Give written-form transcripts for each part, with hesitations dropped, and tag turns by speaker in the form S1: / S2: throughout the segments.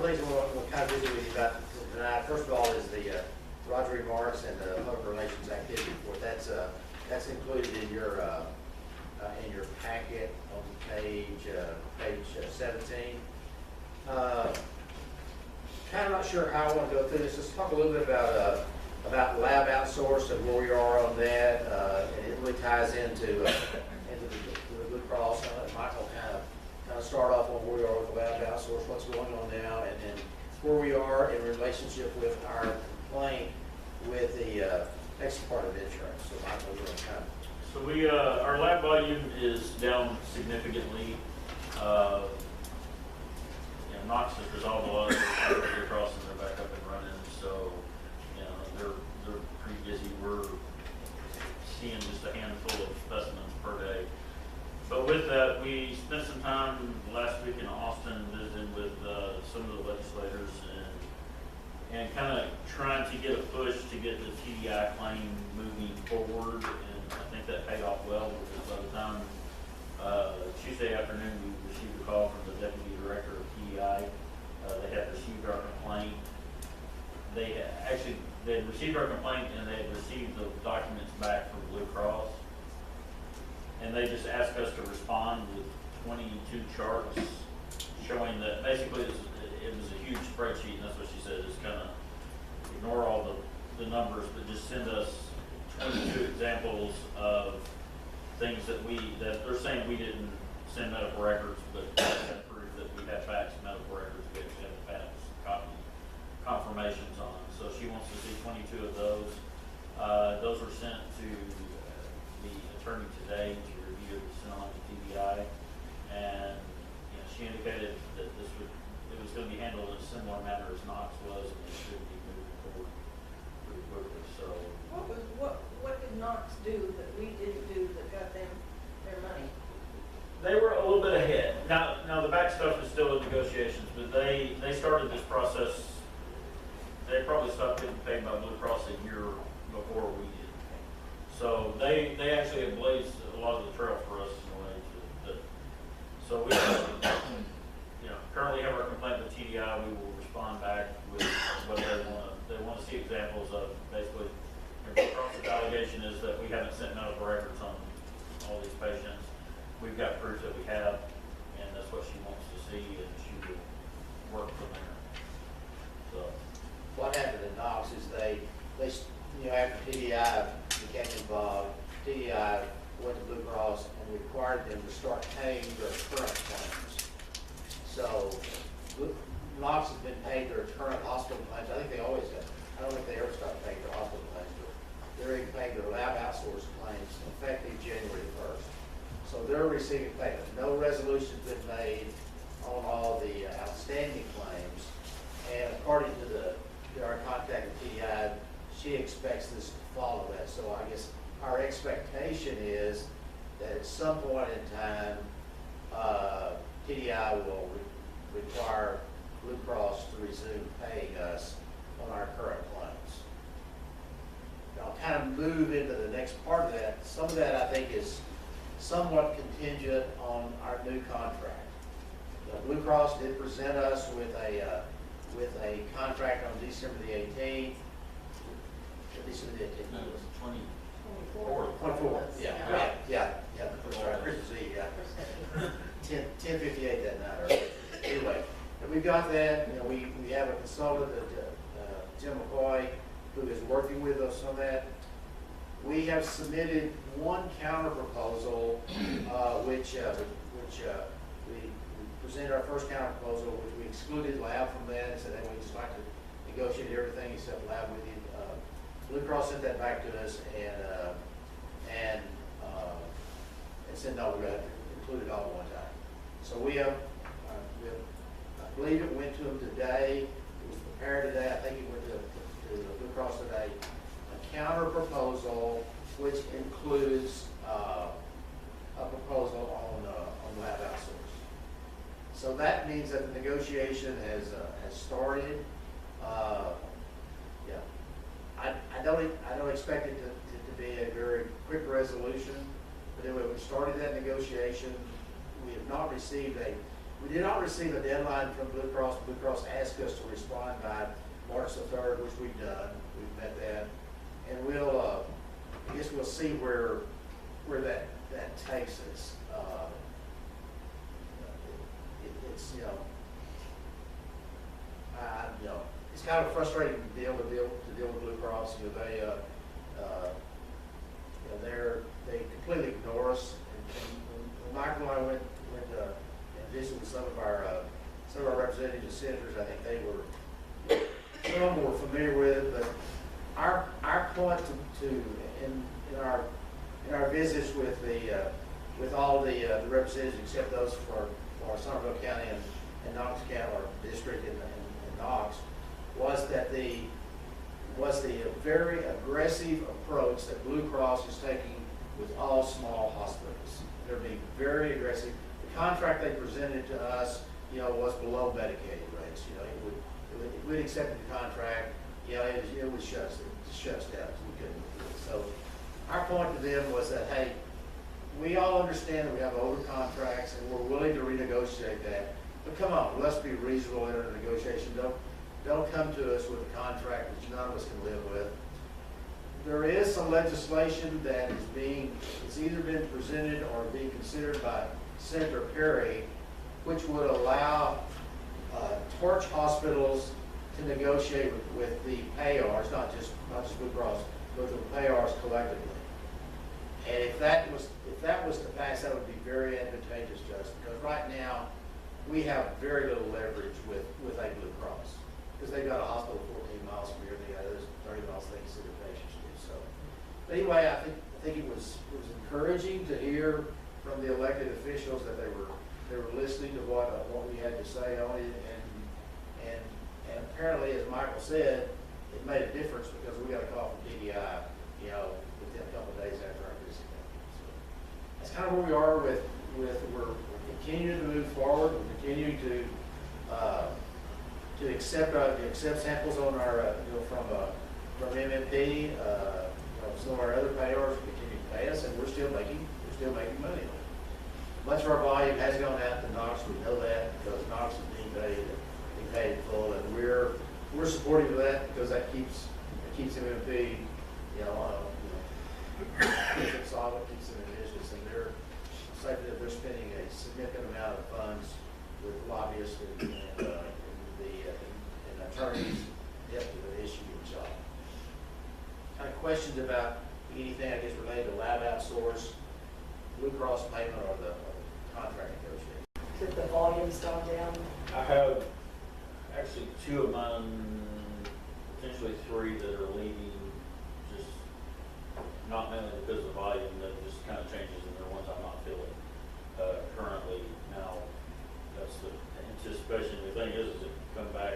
S1: things I want to kind of visit with you about tonight, first of all, is the Roger remarks and the public relations activity report. That's included in your packet on page 17. Kind of not sure how I want to go through this. Let's talk a little bit about lab outsource and where we are on that. And it really ties into the Blue Cross. Michael kind of start off on where we are with the lab outsource, what's going on now, and then where we are in relationship with our complaint with the next part of insurance. So Michael, you're going to kind of.
S2: So our lab volume is down significantly. Knox has resolved a lot of the Blue Cross and they're back up and running. So, they're pretty busy. We're seeing just a handful of specimens per day. But with that, we spent some time last week in Austin visiting with some of the legislators and kind of trying to get a push to get the TDI claim moving forward. And I think that paid off well because by the time Tuesday afternoon we received a call from the deputy director of TDI. They had received our complaint. They had received our complaint and they had received the documents back from Blue Cross. And they just asked us to respond with 22 charts showing that basically it was a huge spreadsheet, and that's what she said, is kind of ignore all the numbers, but just send us 22 examples of things that they're saying we didn't send medical records, but that proof that we have fax medical records, we actually have fax confirmations on. So she wants to see 22 of those. Those were sent to the attorney today to review and send on to TBI, and she indicated that it was going to be handled in a similar manner as Knox was, and it should be moving forward pretty quickly. So
S3: what did Knox do that we didn't do that got them their money?
S2: they were a little bit ahead. Now the back stuff is still in negotiations, but they started this process. They probably stopped getting paid by Blue Cross a year before we did. So they actually have blazed a lot of the trail for us in a way so we currently have our complaint with TDI. We will respond back with whether they want to see examples of basically Blue Cross's allegation is that we haven't sent medical records on all these patients. We've got proof that we have, and that's what she wants to see, and she will work from there. So
S1: What happened in Knox is they after TDI became involved, TDI went to Blue Cross and required them to start paying their current claims. So Knox has been paid their current hospital claims. I think they always have. I don't think they ever stopped paying their hospital claims, but they're even paying their lab outsource claims effective January 1st. So they're receiving payment. No resolution's been made on all the outstanding claims. And according to our contact with TDI, she expects this to follow that. So I guess our expectation is that at some point in time, TDI will require Blue Cross to resume paying us on our current claims. Now, I'll kind of move into the next part of that. Some of that I think is somewhat contingent on our new contract. Blue Cross did present us with a contract on December the 18th. December the 18th.
S2: no, it was
S3: 24.
S1: 24. Yeah. That's right. Christmas Eve. Yeah. 10:58 that night. Or anyway, and we got that. We have a consultant, Jim McCoy, who is working with us on that. We have submitted one counter proposal, which we presented our first counter proposal, which we excluded lab from that and said that we just like to negotiate everything except lab with you. Blue Cross sent that back to us and said no, we're going to include it all at one time. So we have, I believe it went to them today. It was prepared today. I think it went to Blue Cross today. A counter proposal which includes a proposal on lab outsource. So that means that the negotiation has started. I don't expect it to be a very quick resolution, but anyway, we started that negotiation. We have not received a We did not receive a deadline from Blue Cross. Blue Cross asked us to respond by March the 3rd, which we've done. We've met that. And we'll, I guess we'll see where that takes us. It's, you know, it's kind of a frustrating deal to deal with Blue Cross. You know, they completely ignore us. And when Michael and I went and visited with some of our representatives and senators, I think they were some of them were familiar with it. But our point in our visits with all the representatives except those for Somervell County and Knox County, or district in Knox, was the very aggressive approach that Blue Cross is taking with all small hospitals. They're being very aggressive. The contract they presented to us, you know, was below Medicaid rates. You know, if we'd accepted the contract, you know, it would shut us down. We couldn't do it. So our point to them was that, hey, we all understand that we have older contracts and we're willing to renegotiate that. But come on, let's be reasonable in our negotiation. Don't come to us with a contract that none of us can live with. There is some legislation that it's either been presented or being considered by Senator Perry, which would allow torch hospitals to negotiate with the payors, not just Blue Cross, but the payors collectively. And if that was to pass, that would be very advantageous to us, because right now we have very little leverage with a Blue Cross, because they've got a hospital 14 miles from here, they got others 30 miles they consider patients do. So but anyway, I think it was encouraging to hear from the elected officials that they were listening to what we had to say on it, and apparently, as Michael said, it made a difference, because we got a call from DDI, you know, within a couple of days after our visit. So that's kind of where we are with we're continuing to move forward. We're continuing to accept samples on our from MMP. Some of our other payors continue to pay us, and we're still making money on it. Much of our volume has gone out to Knox. We know that, because Knox is being paid full, and we're supportive of that, because that keeps MMP, keeps it solid, keeps them in business, and they're spending a significant amount of funds with lobbyists and attorneys depth of an issue and job. Kind of questions about anything, I guess, related to lab outsource, Blue Cross payment, or the contract negotiation?
S4: Did the volumes gone down?
S2: I have actually 2 of mine, potentially 3 that are leaving, just not mainly because of volume, that just kind of changes, and they're ones I'm not filling currently. Now, that's the anticipation. The thing is it can come back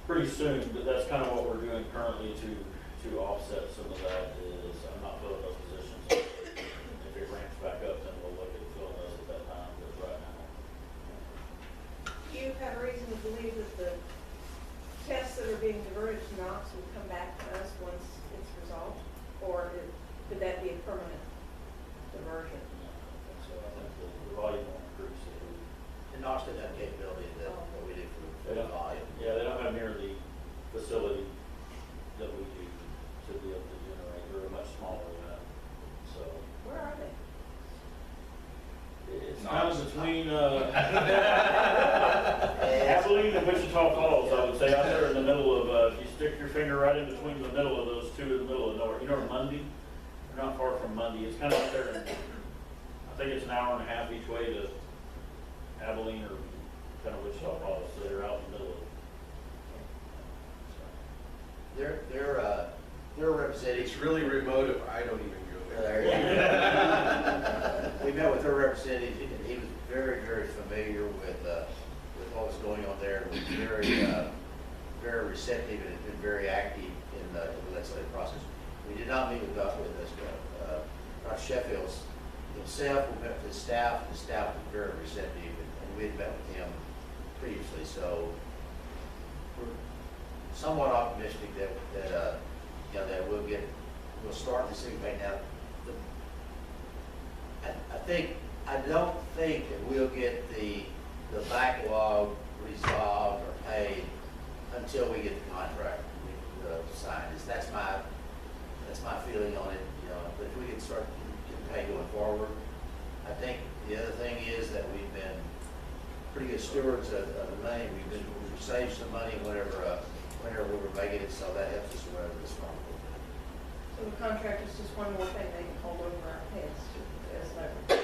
S2: pretty soon, but that's kind of what we're doing currently to offset some of that. Is I'm not filling those positions. If it ramps back up, then we'll look at filling those at that time. But right now,
S3: Do you have reason to believe that the tests that are being diverted to Knox will come back to us once it's resolved? Or could that be a permanent diversion?
S2: so I think the volume will increase.
S1: And Knox didn't have capability that we do for
S2: They
S1: the
S2: don't,
S1: volume.
S2: yeah, they don't have near the facility that we do to be able to generate. They're much smaller than that. So
S3: Where are they?
S2: it's kind of between Abilene and Wichita Falls, I would say, out there in the middle of, if you stick your finger right in between the middle of those two, in the middle of nowhere. You know where Mundy? They're not far from Mundy. It's kind of out there. I think it's an hour and a half each way to Abilene or kind of Wichita Falls. So they're out in the middle of.
S1: Their representatives.
S5: It's really remote if I don't even go there.
S1: We met with their representative, and he was very, very familiar with what was going on there. He was very receptive, and has been very active in the legislative process. We did not meet with Dr. Sheffield himself. We met with his staff. The staff was very receptive, and we had met with him previously. So we're somewhat optimistic that we'll start to see right now. I I don't think that we'll get the backlog resolved or paid until we get the contract signed. That's my feeling on it, you know, but if we can start getting paid going forward. I think the other thing is that we've been pretty good stewards of the money. We've saved some money whenever we were making it, so that helps us weather the storm a little bit.
S3: So the contract is just one more thing they can hold over our heads as leverage.